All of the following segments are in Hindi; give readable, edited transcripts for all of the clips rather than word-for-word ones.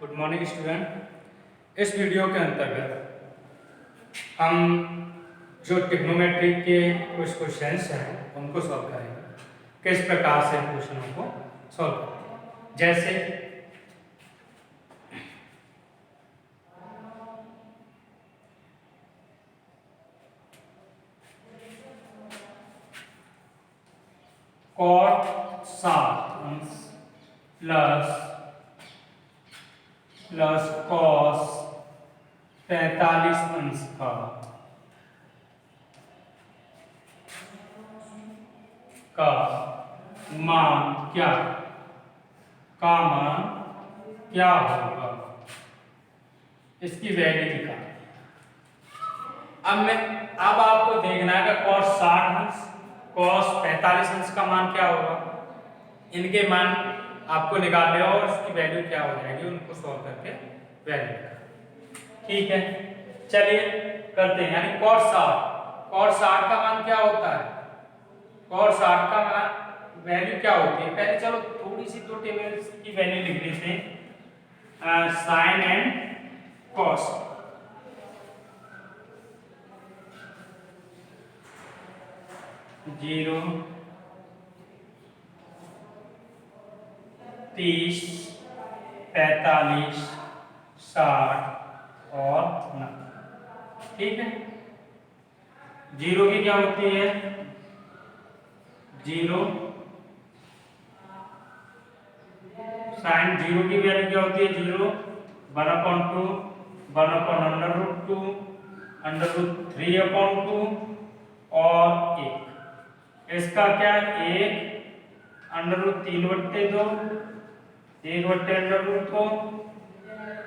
Good morning student. इस वीडियो के अंतर्गत हम जो ट्रिग्नोमेट्री के कुछ क्वेश्चंस हैं उनको सॉल्व करेंगे। किस प्रकार से क्वेश्चनों को सॉल्व करते हैं, जैसे cot 7 अंश प्लस cos 45 अंश का मान क्या होगा, इसकी वैल्यू निकाल। अब आपको देखना है कि cos 60 अंश cos 45 अंश का मान क्या होगा। इनके मान आपको निकालने और उसकी वैल्यू क्या हो जाएगी, उनको सॉल्व करके वैल्यू। ठीक है, चलिए करते हैं। यानी cos 60 का मान क्या होता है, cos 60 का मान वैल्यू क्या होती है। पहले चलो थोड़ी सी दो टेबल्स की वैल्यू लिख लेते हैं। साइन एंड कॉस, जीरो 30 45 60 और 90। ठीक है, जीरो की क्या होती है, जीरो साइन जीरो की वैल्यू क्या होती है, जीरो 1/2 1/√2 √3/2 और 1। इसका क्या, 1√3/2 1/√2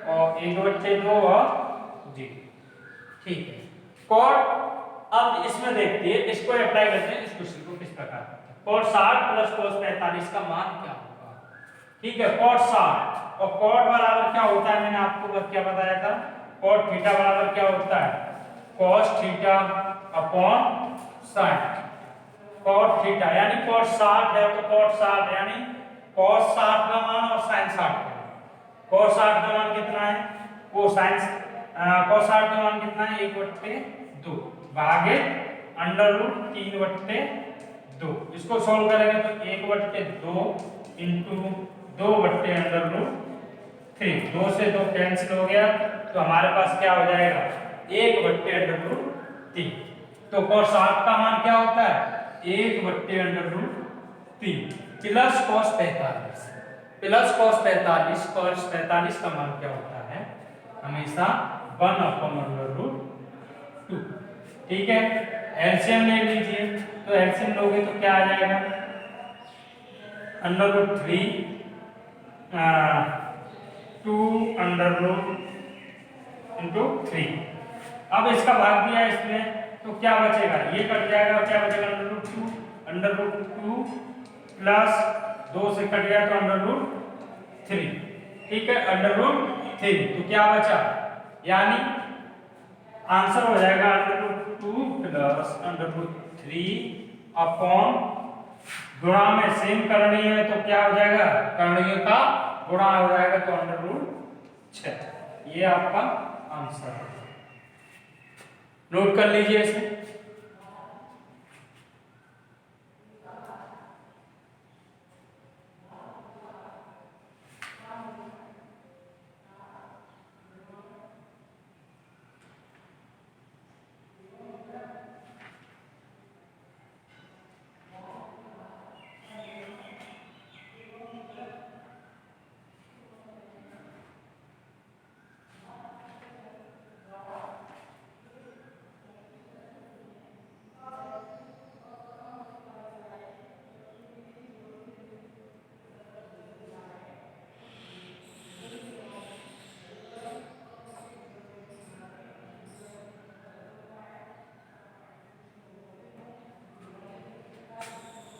और 1/2 और 0। ठीक है, कॉट। अब इसमें देखते हैं, इसको अप्लाई करते हैं, इस क्वेश्चन को किस प्रकार करते हैं। cot 60 प्लस cos 45 का मान क्या होगा। ठीक है, cot 60 और cot बराबर क्या होता है, मैंने आपको क्या बताया था, cot थीटा बराबर क्या होता है, cos theta upon sin। cot theta यानी cot 60 है तो cot 60 यानी cos 60 का मान और sin 60 का मान। cos 60 का मान कितना है, वो sin cos 60 का मान कितना है, 1/2 भागे √3/2। इसको सॉल्व करेंगे तो 1/2 इंटू 2/√3, 2 से 2 कैंसिल हो गया तो हमारे पास क्या हो जाएगा, 1/√3। तो cos 60 का मान क्या होता है, 1/√3 प्लस cos 45 cos 45 का मान क्या होता है, हमेशा 1/√2। ठीक है, एलसीएम ले लीजिए, तो एलसीएम लोगे तो क्या आ जाएगा, √3 2/3। अब इसका भाग दिया इसमें तो क्या बचेगा, ये कट जाएगा, क्या बचेगा, √2 प्लस 2 से कट गया तो √3। ठीक है, √3 तो क्या बचा, यानी आंसर हो जाएगा √2 प्लस √3 अपॉन, गुणा में सेम करनी है तो क्या हो जाएगा, करणीय का गुणा हो जाएगा तो √6। ये आपका आंसर है, नोट कर लीजिए इसे।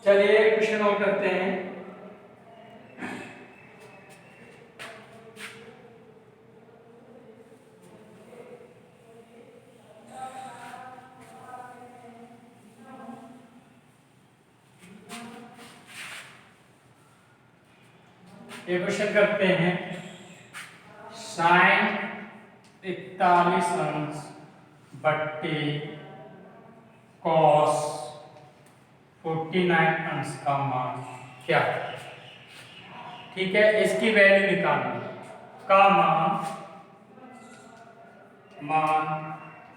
चलिए क्वेश्चन और करते हैं। ये क्वेश्चन करते हैं, साइन 41 अंश बट्टे कॉस 49 अंश का मान क्या है। ठीक है, इसकी वैल्यू निकालनी का मान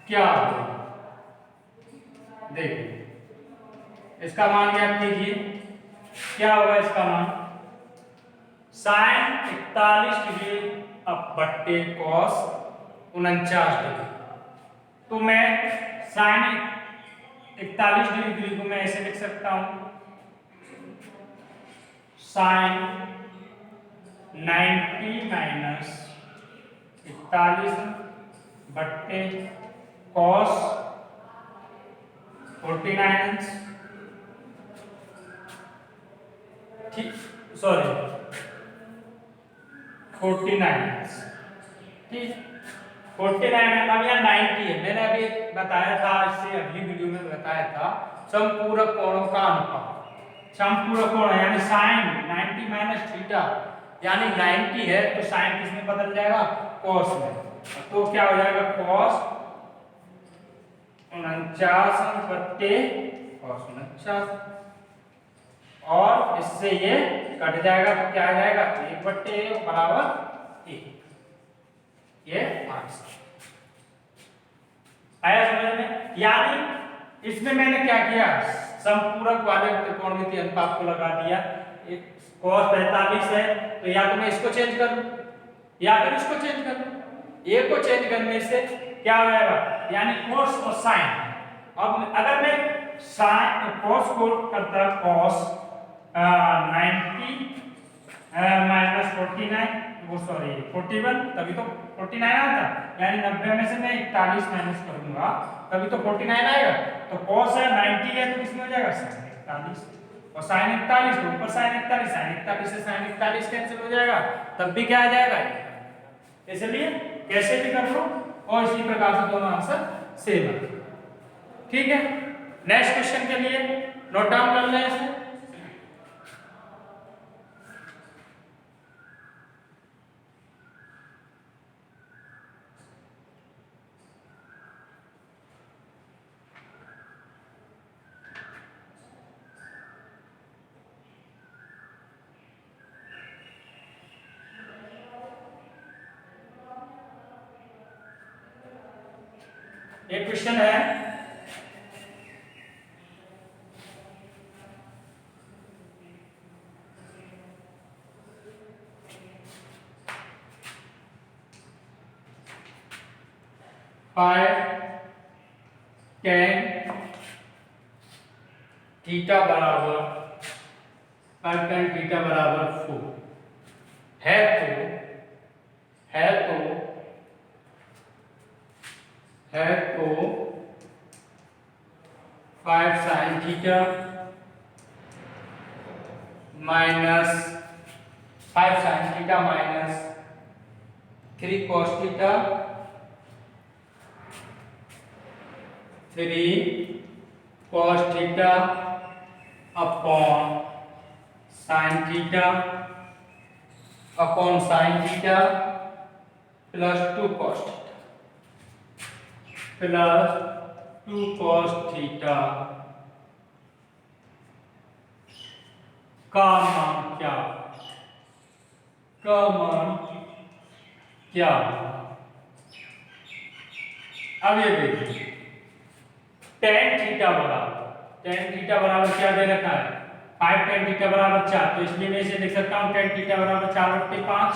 क्या होगा। देखिए इसका मान याद कीजिए, क्या होगा इसका मान, साइन 41 डिग्री अब बट्टे कॉस 49 डिग्री। तो मैं साइन 41 डिग्री को मैं ऐसे लिख सकता हूं, साइन 90 माइनस 41 बट्टे कॉस 49 ठीक, सॉरी 49 ठीक 49। अब यहाँ 90 है, मैंने अभी बताया था, इससे अगली वीडियो में बताया था समपूरक कोणों का अनुपात। समपूरक कोण यानी साइन 90 माइनस थीटा यानी 90 है तो साइन किस में बदल जाएगा, कॉस में। तो क्या हो जाएगा, कॉस 49 बट्टे कॉस 49 और इससे ये कट जाएगा तो क्या आ जाएगा, 1 बट्टे 1 बराबर 1। ये आंसर आया समझ में। यानी इसमें मैंने क्या किया, समपूरक वाले त्रिकोणमितीय अनुपात को लगा दिया। cos 45 है तो या तो मैं इसको चेंज कर लूं या फिर इसको चेंज कर लूं। ए को चेंज करने से क्या हो जाएगा, यानी cos और sin। अब अगर मैं sin cos को करता cos 90 माइनस 49 वो सॉरी 41 तभी तो 49 आता, यानी 90 में से मैं 41 माइनस करूंगा तभी तो 49 आएगा। तो cos है 90 है तो किसमें हो जाएगा, sin 41 और sin 41 तो ऊपर sin 41, sin 41 से sin 41 कैंसिल हो जाएगा तब भी क्या आ जाएगा, इसलिए कैसे भी कर लो और इसी प्रकार से दोनों आंसर सेम है। ठीक है, नेक्स्ट क्वेश्चन के लिए नोट डाउन कर लें इसे। एक क्वेश्चन है, tan थीटा बराबर 5 tan थीटा बराबर 4 है तो 5 sin theta minus 5 sin theta minus 3 cos theta 3 cos theta upon sin theta upon sin theta plus 2 cos theta plus 2 cos theta का मान क्या, अब ये देखिए tan थीटा बराबर क्या दे रखा है, 5 tan थीटा बराबर 4, तो इसलिए मैं इसे लिख सकता हूँ tan थीटा बराबर 4/5।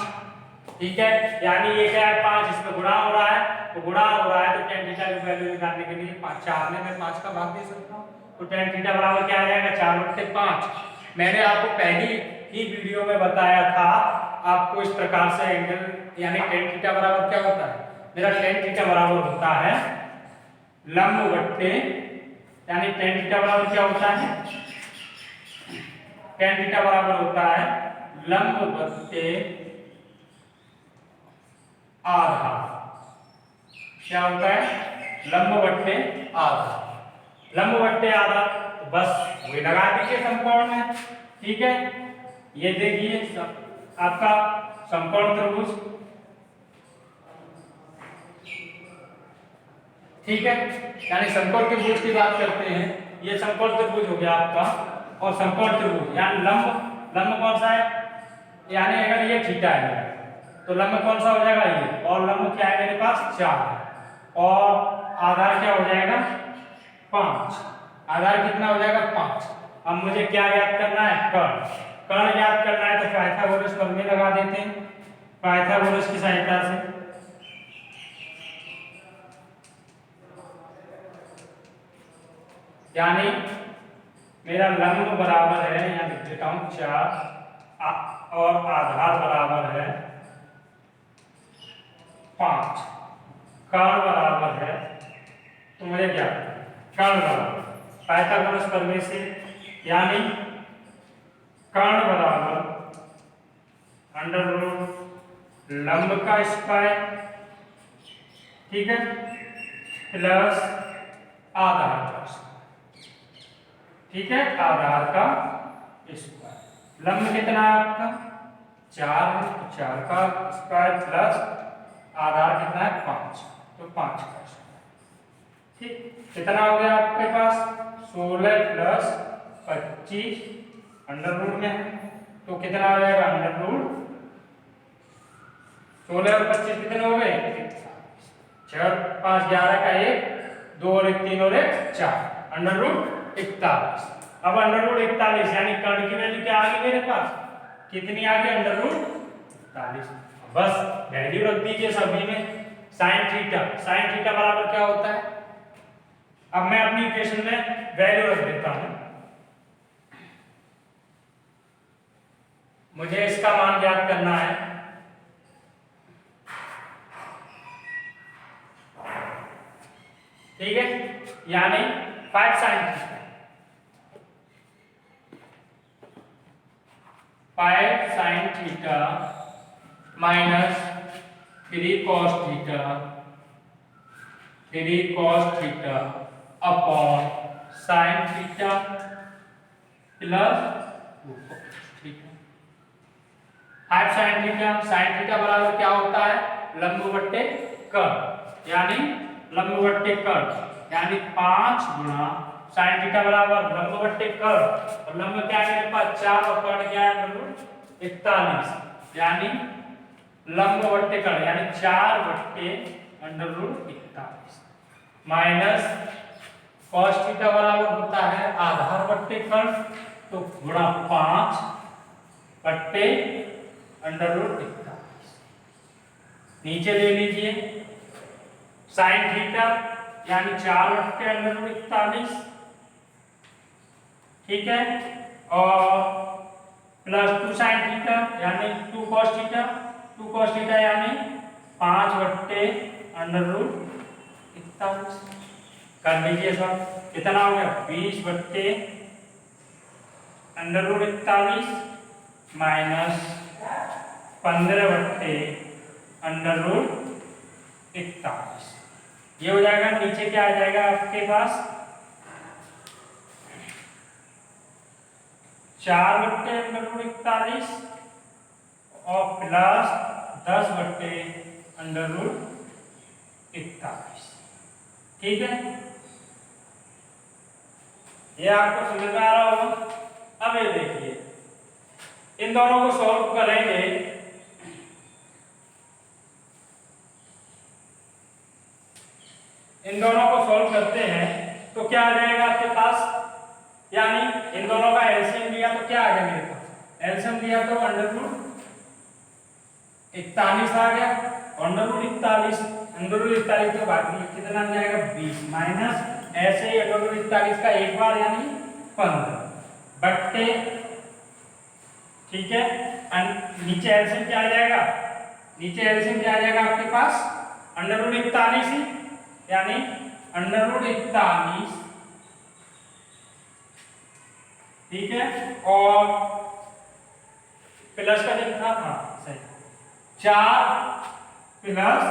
ठीक है, यानी ये क्या है 5, इसमें गुणा हो रहा है तो गुणा हो रहा है तो tan थीटा की वैल्यू निकालने के लिए 5 4 में मैं 5 का भाग दे सकता हूँ तो tan थीटा बराबर क्या आ जाएगा 4/5। मैंने आपको पहली ही वीडियो में बताया था आपको इस प्रकार से एंगल यानी tan थीटा बराबर क्या होता है, मेरा tan थीटा बराबर होता है लंब बट्टे, यानी tan थीटा बराबर क्या होता है, tan थीटा बराबर होता है लंब बट्टे आधा। क्या होता है, लंब बट्टे आधा, लंब बट्टे आधा, तो बस वही लगा दीजिए समकोण में। ठीक है, ये देखिए आपका समकोण त्रिभुज ठीक है, यानी समकोण त्रिभुज की बात करते हैं। ये समकोण त्रिभुज हो गया आपका, और समकोण त्रिभुज यानी लंब, लंब कौन सा है, यानी अगर ये थीटा है तो लंब कौन सा हो जाएगा ये, और लंब क्या है मेरे पास 4 है, और आधार क्या हो जाएगा 5, आधार कितना हो जाएगा 5। अब मुझे क्या ज्ञात करना है, कर्ण, कर्ण ज्ञात करना है तो पाइथागोरस प्रमेय लगा देते हैं, पाइथागोरस की सहायता से। यानी मेरा लंब बराबर है, यहाँ लिख देता हूं 4 और आधार बराबर है 5, कर्ण बराबर है, तो मुझे क्या कर्ण बराबर पाइथागोरस प्रमेय से, यानी कर्ण बराबर अंडर रूट लंब का स्क्वायर, ठीक है, प्लस आधार का स्क्वायर, ठीक है, आधार का स्क्वायर। लंब कितना है आपका 4 है, तो 4 का स्क्वायर प्लस आधार कितना है 5, तो 5 का स्क्वायर, ठीक। कितना हो गया आपके पास 16 प्लस 25 अंडर रूट में है, तो कितना हो जाएगा अंडर रूट 16 और 25 कितने हो गए 6 5 11 का 1 2 और 1 3 और 1 4, अंडर रूट 41। अब अंडर रूट 41 यानी कर्ण की वैल्यू क्या आ गई मेरे पास, कितनी आ गई अंडर रूट 41। बस वैल्यू रख दीजिए सभी में, साइन थीटा, साइन थीटा बराबर क्या होता है, अब मैं अपनी इक्वेशन में वैल्यू रख देता हूं, मुझे इसका मान ज्ञात करना है, ठीक है, यानी 5 sine theta, 5 sine theta minus 3 cos theta, 3 cos theta upon sine theta plus 2 cos theta. 5 sine theta, sine theta बराबर क्या होता है लंब बट्टे कर्ण, यानी लंब बट्टे कर्ण, यानी 5 गुणा साइन थीटा बराबर लंब बट्टे कर्ण, और लंब क्या है मेरे पास 4 और कर्ण क्या है अंडर रूट 41, यानी लंब बट्टे कर्ण यानी 4 बट्टे under root 41 minus cos theta बराबर होता है आधार बट्टे कर्ण, तो गुणा 5 बट्टे अंडर रूट 41, नीचे ले लीजिए साइन थीटा यानी 4 बट्टे अंडर रूट 41, ठीक है, और प्लस 2 साइन थीटा यानी 2 कॉस थीटा, 2 कॉस थीटा यानी 5 बट्टे अंडर रूट 41, कर लीजिए सब, कितना हो गया 20 बट्टे अंडर रूट 41 माइनस 15 बट्टे अंडर रूट 41, ये हो जाएगा, नीचे क्या आ जाएगा आपके पास 4 बट्टे अंडर रूट 41 और प्लस 10 बट्टे अंडर रूट 41, ठीक है, ये आपको समझ में आ रहा होगा। अब ये देखिए इन दोनों को सॉल्व करेंगे, इन दोनों को सॉल्व करते हैं तो क्या आ जाएगा आपके पास, यानी इन दोनों का एलसीएम लिया तो क्या आ गया मेरे पास, एलसीएम लिया तो अंडर रूट 41 आ गया, अंडर रूट 41 के बाद कितना आ जाएगा 20 माइनस ऐसे ही अंडर रूट 41 का एक बार यानी 15 बट्टे, ठीक है, नीचे एलसीएम क्या आ जाएगा, नीचे एलसीएम क्या आ जाएगा आपके पास अंडर रूट 41 ही, यानी अंडर रूट 41, ठीक है, और प्लस का जब था हाँ सही 4 प्लस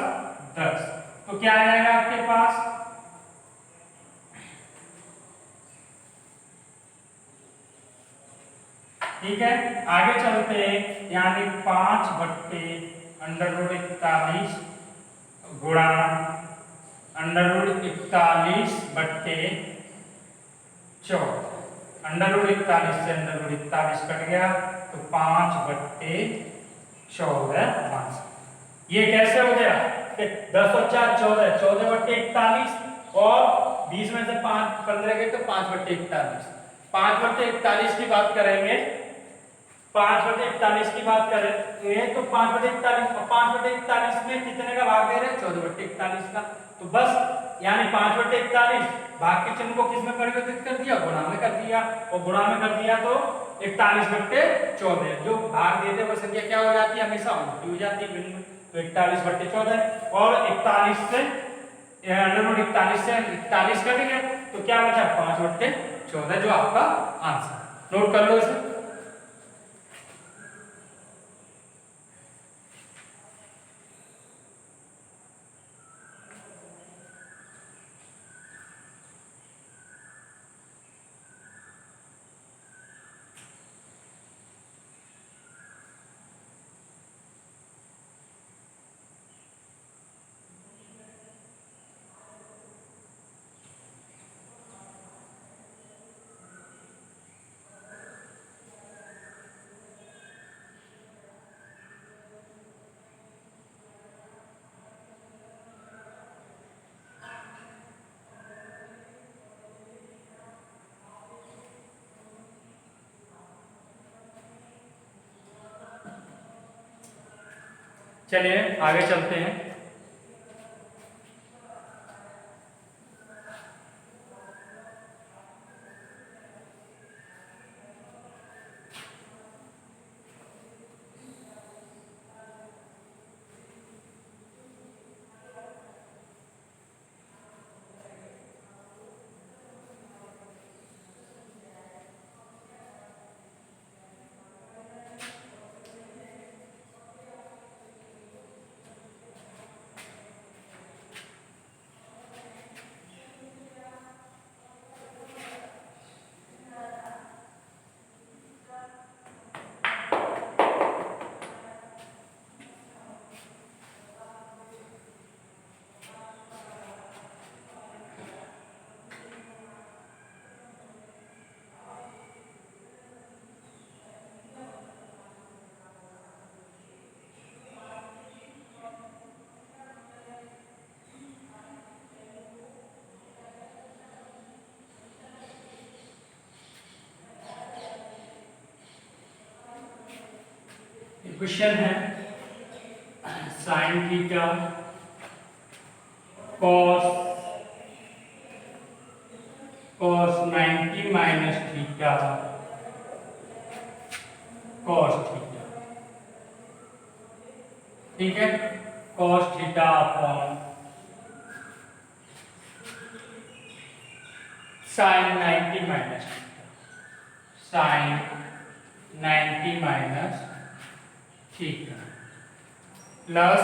10, तो क्या आ जाएगा आपके पास, ठीक है, आगे चलते हैं, यानी 5 बट्टे अंडर रूट 41 गुणा √41/14, √41 से √41 कट गया तो 5/14 5। ये कैसे हो गया कि 10 और 4 14, 14/41 और 20 में से 5 15 गए तो 5/41। 5/41 की बात करेंगे, 5/41 की बात करेंगे तो 5/41 में कितने का भाग दे रहे हैं? 14/41 का। तो बस यानी 5/41 भाग के चिन्ह को किस में परिवर्तित कर दिया? गुणा में कर दिया, और गुणा में कर दिया तो 41/14 जो भाग देते वो संख्या क्या हो जाती है? हमेशा उल्टी हो जाती है बिल्कुल। तो 41/14 और 41 से 41 कट गया तो क्या बचा? 5/14 जो आपका आंसर। नोट कर लो इसे। चलिए आगे चलते हैं। क्वेश्चन है sine theta cos 90 minus theta cos theta. ठीक है, cos theta upon sine 90 minus theta, sine 90 minus theta plus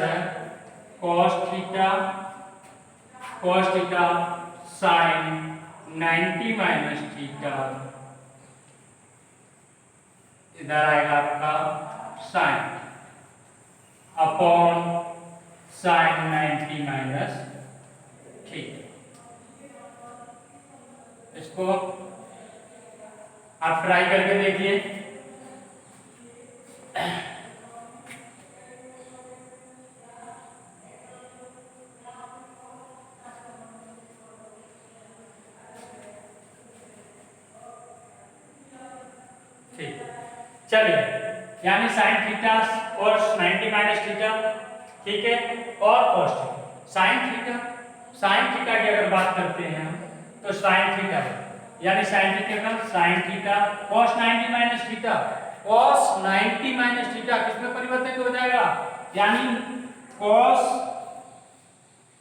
है cos theta sine 90 minus theta, इधर आएगा आपका sine upon sine 90 minus theta. इसको आप ट्राई करके देखिए। ठीक, चलिए यानी साइन थीटा और 90 माइनस थीटा, ठीक है, और cos थीटा। साइन थीटा की अगर बात करते हैं हम तो साइन थीटा यानी साइन थीटा का sign theta cos 90 minus theta, cos 90 minus theta किसमें परिवर्तित हो जाएगा? यानी cos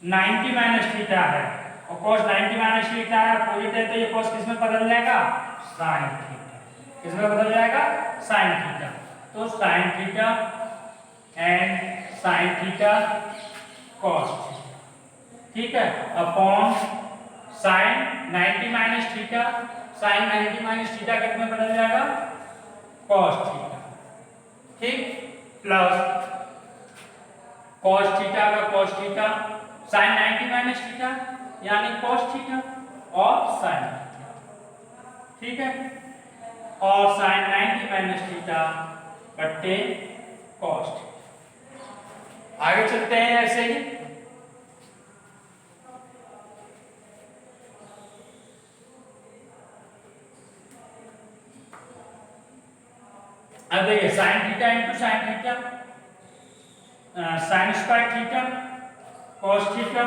90 माइनस थीटा है और cos 90 माइनस थीटा है अपोजिट है, तो ये cos किसमें बदल जाएगा? Sine theta. किसमें बदल जाएगा? Sine theta. तो sine theta and sine theta cos theta, ठीक है, upon sine 90 minus theta, sine 90 minus theta कितने बदल जाएगा? cos थीटा, ठीक, प्लस cos थीटा का cos theta sin 90 minus theta यानी cos थीटा और sin थीटा, ठीक है, और sin 90 माइनस थीटा बट्टे cos थीटा। आगे चलते हैं ऐसे ही। अब देखिए sin theta into sin theta, sin square theta cos theta,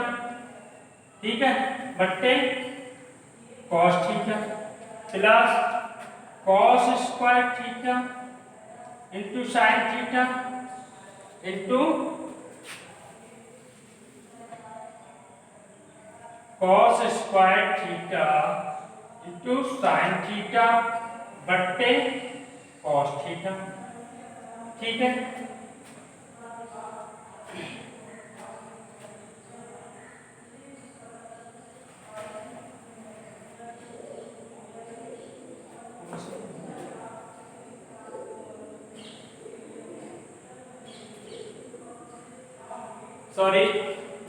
ठीक है, बट्टे cos theta plus cos square theta into sin theta into cos square theta into sin theta बट्टे cos थीटा, ठीक है। सॉरी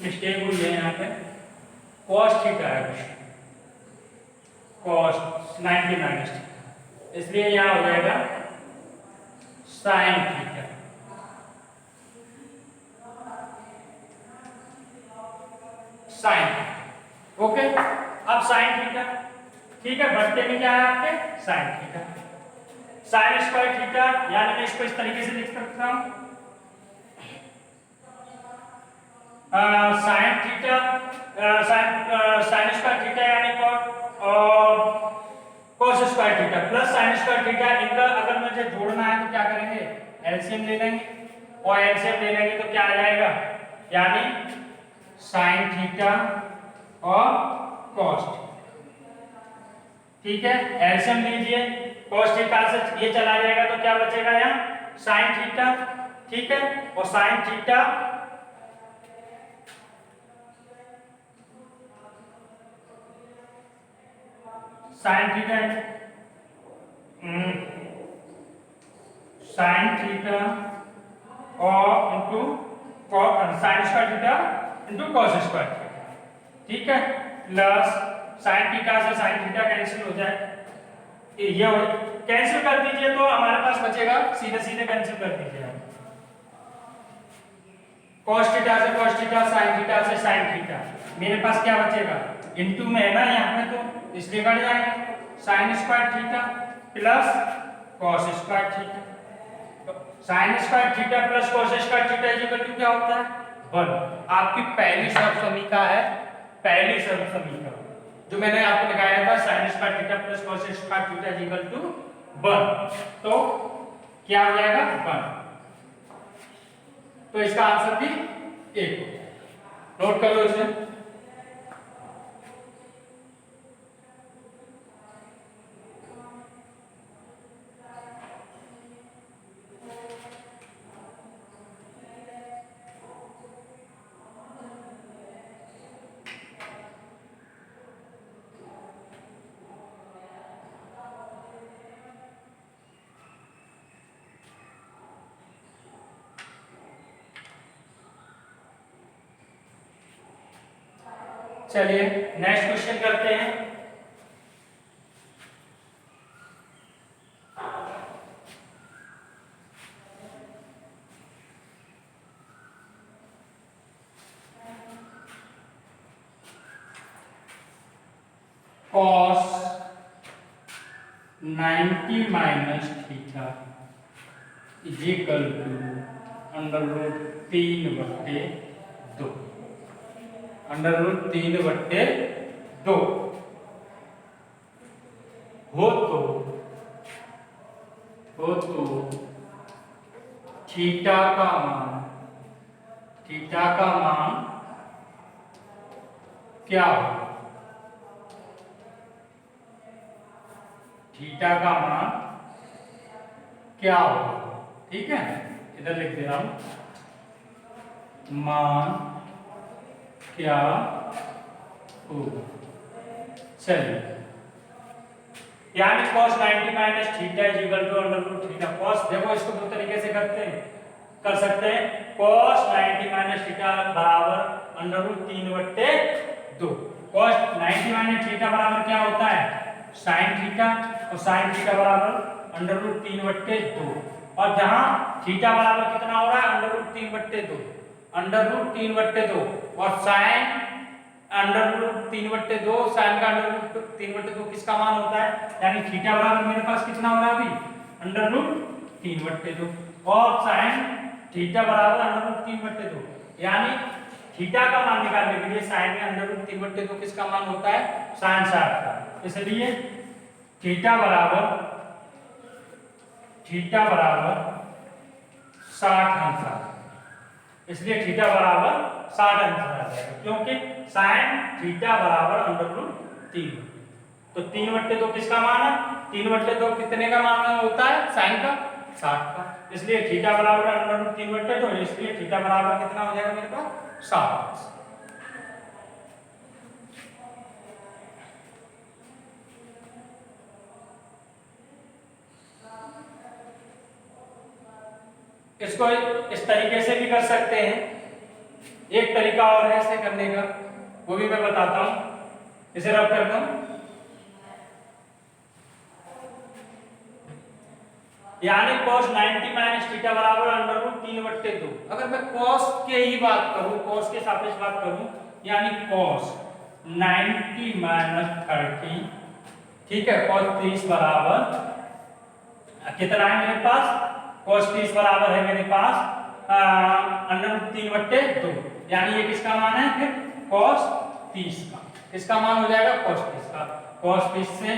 मिस्टेक हुई है यहाँ पे, cos थीटा है, cos 90 माइनस थीटा, इसलिए यहाँ हो जाएगा sin theta, sin theta, okay. अब sin थीटा, ठीक है, बट्टे में क्या है आपके sin theta, sin square theta यानी मैं इसको इस तरीके से लिख सकता हूँ, sin theta sin square theta यानी cos और cos square theta plus sin square theta, इनका अगर मुझे जोड़ना है तो क्या करेंगे, एलसीएम ले लेंगे, और एलसीएम ले लेंगे तो क्या आ जाएगा, यानी sin थीटा और cos थीटा, ठीक है, एलसीएम लीजिए, cos थीटा से ये चला जाएगा तो क्या बचेगा यहाँ sin थीटा, ठीक है, और sin theta sin theta sin theta और into sin square theta into cos square theta, ठीक है, प्लस sin थीटा से sin थीटा कैंसिल हो जाए, ये कैंसिल कर दीजिए तो हमारे पास बचेगा, सीधे सीधे कैंसिल कर दीजिए आप, cos थीटा से cos थीटा, sin थीटा से sin थीटा, मेरे पास क्या बचेगा, इनटू में है ना यहाँ पे तो इसलिए कट जाएगा, sin square theta plus cos square theta, तो sin square theta plus cos square theta equal to क्या होता है 1। आपकी पहली सर्व समीकरण है, पहली सर्व समीकरण जो मैंने आपको दिखाया था, sin square theta plus cos square theta equal to 1, तो क्या हो जाएगा 1, तो इसका आंसर भी 1, नोट कर लो इसे। चलिए नेक्स्ट क्वेश्चन करते हैं। cos 90 minus theta is equal to √3/2, √3/2 हो तो थीटा का मान क्या हो, थीटा का मान क्या हो, ठीक है, इधर लिख दे रहा हूं, मान क्या हो। चलिए यानी cos 90 minus theta is equal to under root theta. cos देखो इसको दो तरीके से कर सकते हैं। cos 90 माइनस थीटा बराबर under root 3/2। cos 90 minus theta बराबर क्या होता है sin थीटा, और sin थीटा बराबर अंडर रूट 3/2। और जहां थीटा बराबर कितना हो रहा है अंडर रूट 3/2, अंडर रूट 3/2, और sin अंडर रूट 3/2, sin का अंडर रूट 3/2 किसका मान होता है, यानी थीटा बराबर मेरे पास कितना हो रहा है अभी अंडर रूट 3/2, और sin थीटा बराबर अंडर रूट 3/2, यानी थीटा का मान निकालने के लिए sin में अंडर रूट 3/2 किसका मान होता है sin 60 का। इसलिए थीटा बराबर 60 अंश आ जाएगा। इसलिए थीटा बराबर 60 अंश आ जाएगा, क्योंकि sin थीटा बराबर अंडर रूट 3। तो 3/2 किसका मान है, 3/2 कितने का मान होता है sin का 60 का। इसलिए थीटा बराबर अंडर रूट 3/2, इसलिए थीटा बराबर कितना हो जाएगा मेरे पास 60। इसको इस तरीके से भी कर सकते हैं, एक तरीका और है इसे करने का, वो भी मैं बताता हूं। इसे रब करता हूं, यानी cos 90 माइनस थीटा बराबर अंडर रूट 3/2। अगर मैं cos के ही बात करूं, cos के सापेक्ष बात करूं, यानी cos 90 माइनस 30, ठीक है, cos 30 बराबर कितना है मेरे पास, cos 30 बराबर है मेरे पास अंडर रूट 3/2, यानी ये किसका मान है फिर cos 30 का, किसका मान हो जाएगा cos 30 का। cos 30 से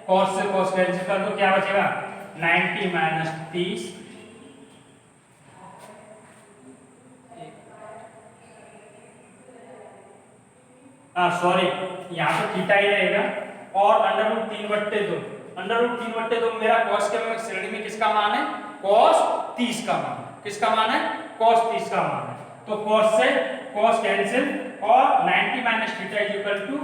cos कैंसिल कर दो, क्या बचेगा 90 माइनस 30, सॉरी यहाँ पे थीटा ही रहेगा, और अंडर रूट 3/2, अंडर रूट 3/2 मेरा cos के श्रेणी में किसका मान है cos 30 का मान, किसका मान है cos 30 का मान है। तो cos से cos कैंसिल, और 90 minus theta is equal to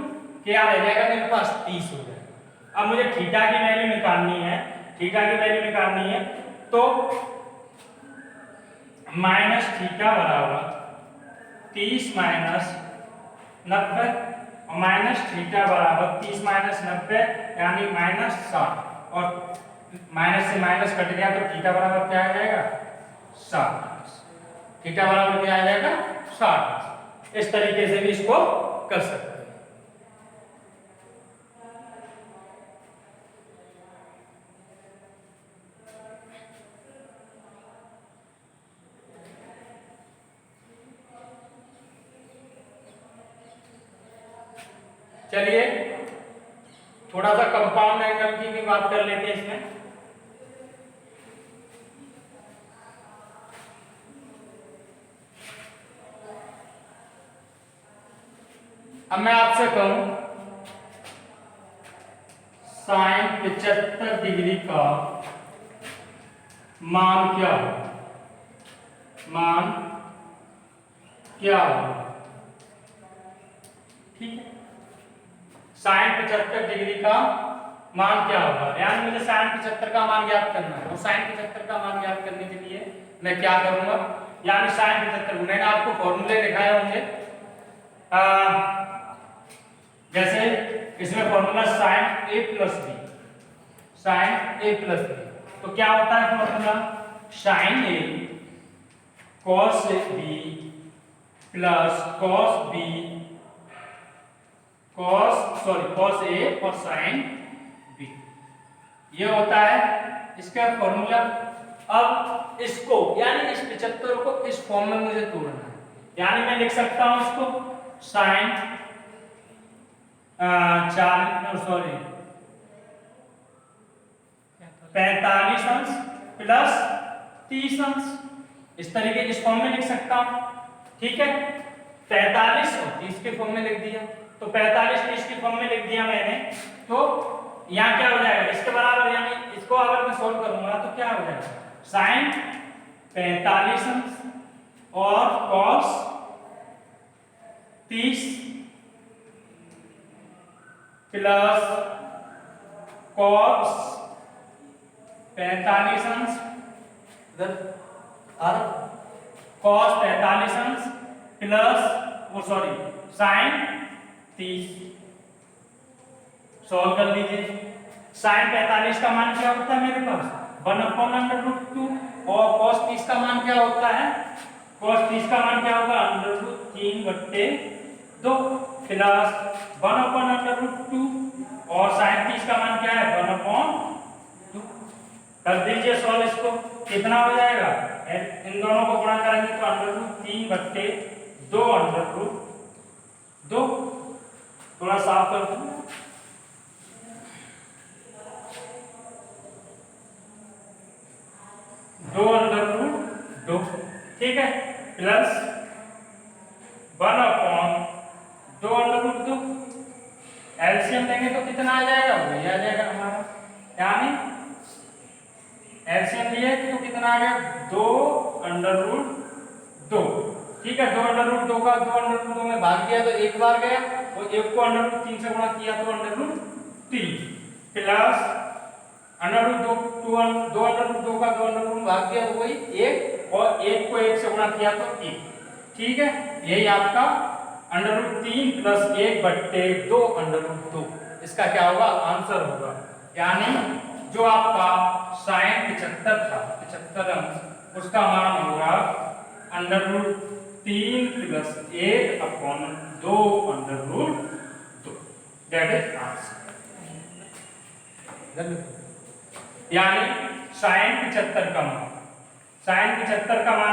क्या रह जाएगा मेरे पास 30 हो जाएगा। अब मुझे थीटा की वैल्यू निकालनी है, थीटा की वैल्यू निकालनी है, तो माइनस थीटा बराबर 30 माइनस 90, और माइनस थीटा बराबर 30 माइनस 90 यानी माइनस 60, और माइनस से माइनस कट गया तो थीटा बराबर क्या आ जाएगा 60, थीटा बराबर क्या आ जाएगा 60। इस तरीके से भी इसको कर सकते हैं। चलिए थोड़ा सा कंपाउंड एंगल की भी बात कर लेते हैं इसमें। अब मैं आपसे कहूं sin 75 डिग्री का मान क्या हो, मान क्या हो, ठीक है, sin 75 डिग्री का मान क्या होगा, यानी मुझे sin 75 का मान ज्ञात करना है, और sin 75 का मान ज्ञात करने के लिए मैं क्या करूंगा, यानी sin 75 मैंने आपको फॉर्मूले दिखाए होंगे, जैसे इसमें formula sin a plus b, sin a plus b, तो क्या होता है formula sin a cos b plus cos a और sin b, ये होता है इसका फॉर्मूला। अब इसको यानी इस 75 को इस फॉर्म में मुझे तोड़ना है, यानी मैं लिख सकता हूं इसको sin 45 अंश प्लस 30 अंश, इस तरीके इस फॉर्म में लिख सकता हूं, ठीक है। 45 और 30 के फॉर्म में लिख दिया, तो 45 30 के फॉर्म में लिख दिया मैंने, तो यहाँ क्या हो जाएगा इसके बराबर, यानी इसको अगर मैं सोल्व करूंगा तो क्या हो जाएगा sin 45 अंश और cos 30 प्लस cos 45 अंश इधर और cos 45 अंश प्लस वो सॉरी sin 30। सॉल्व कर लीजिए। sin 45 का मान क्या होता है मेरे पास 1/√2 और cos 30 का मान क्या होता है cos 30 का मान क्या होगा √3/2 प्लस 1/√2 और sin 30 का मान क्या है 1/2। कर दीजिए सॉल्व इसको कितना हो जाएगा इन दोनों को गुणा करेंगे तो √3/2 थोड़ा साफ कर दूं 2/2 ठीक है प्लस 1/2/2 एलसीएम लेंगे तो कितना आ जाएगा वही आ जाएगा हमारा यानी एलसीएम लिए तो कितना आ गया 2/2 ठीक है 2/2 का 2/2 में भाग दिया तो एक बार गया और एक को √3 से गुणा किया तो √3 प्लस √2 2/2 का 2/2 में भाग दिया तो वही एक और एक को एक से गुणा किया तो एक ठीक है यही आपका √3 प्लस 1/2/2 इसका क्या होगा आंसर होगा यानी जो आपका sin 75 था 75 अंश उसका मान होगा √3 प्लस 1/2/2 दैट इज आंसर। यानी sin 75 का मान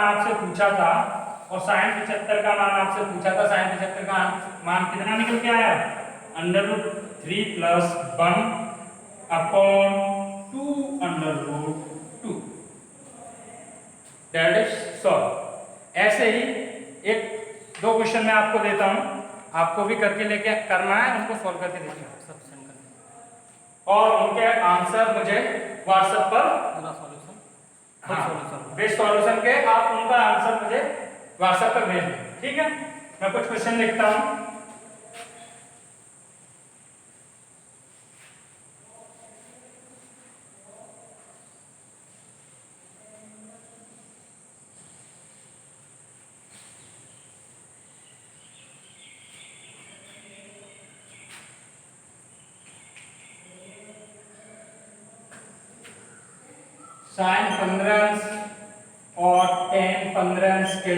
आपसे पूछा था और sin 75 का मान आपसे पूछा था sin 75 का मान कितना निकल के आया √3 प्लस 1/2/2 दैट इज सॉल्व। ऐसे ही एक दो क्वेश्चन मैं आपको देता हूं आपको भी करके लेके करना है उनको सॉल्व करके देखना है सब सेंड करना और उनके आंसर मुझे व्हाट्सएप पर पूरा सॉल्यूशन बेस्ट सॉल्यूशन के आप उनका आंसर मुझे व्हाट्सएप पर भेज दें ठीक है। मैं कुछ क्वेश्चन लिखता हूं sin 15 अंश और tan 15 अंश के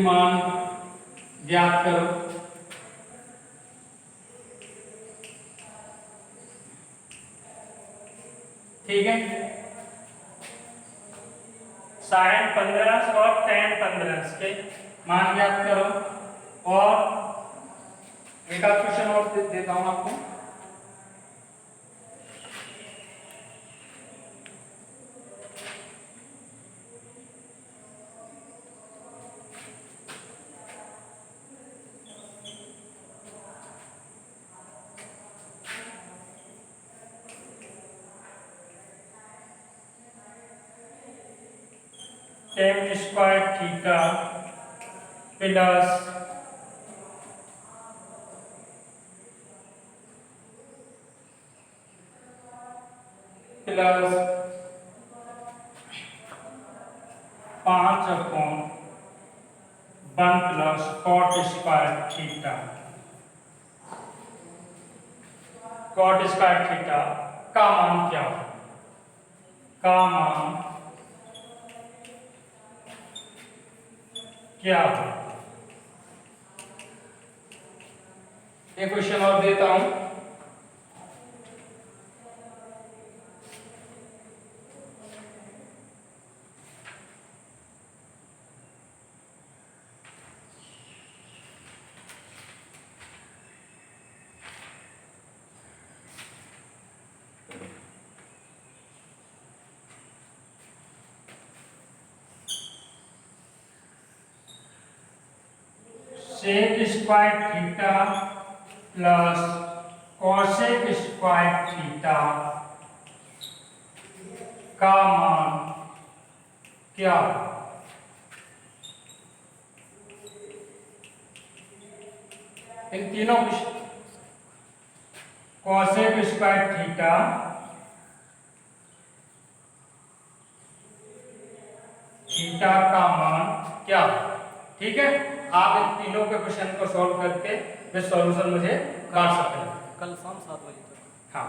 मान ज्ञात करो। ठीक है sin 15 अंश और tan 15 अंश के मान ज्ञात करो और एक आध क्वेश्चन और देता हूं आपको tan square theta plus plus 5/1 plus cot square theta का मान क्या हो एक क्वेश्चन और देता हूं sec square theta plus cosec square theta का मान क्या हो इन तीनों कोसेक स्क्वायर थीटा थीटा का मान क्या। ठीक है, आप इन तीनों के क्वेश्चन को सॉल्व करके वे सॉल्यूशन मुझे काट सकते हैं कल शाम 7 बजे तक। हाँ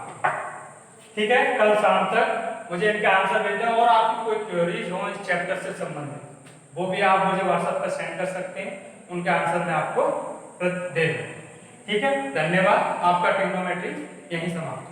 ठीक है, कल शाम तक मुझे इनके आंसर भेज दें, और आपकी कोई क्वेरीज हो इस चैप्टर से संबंधित वो भी आप मुझे व्हाट्सएप पर सेंड कर सकते हैं, उनके आंसर मैं आपको दे दूँ। ठीक है, धन्यवाद। आपका ट्रिग्नोमेट्री यहीं समाप्त।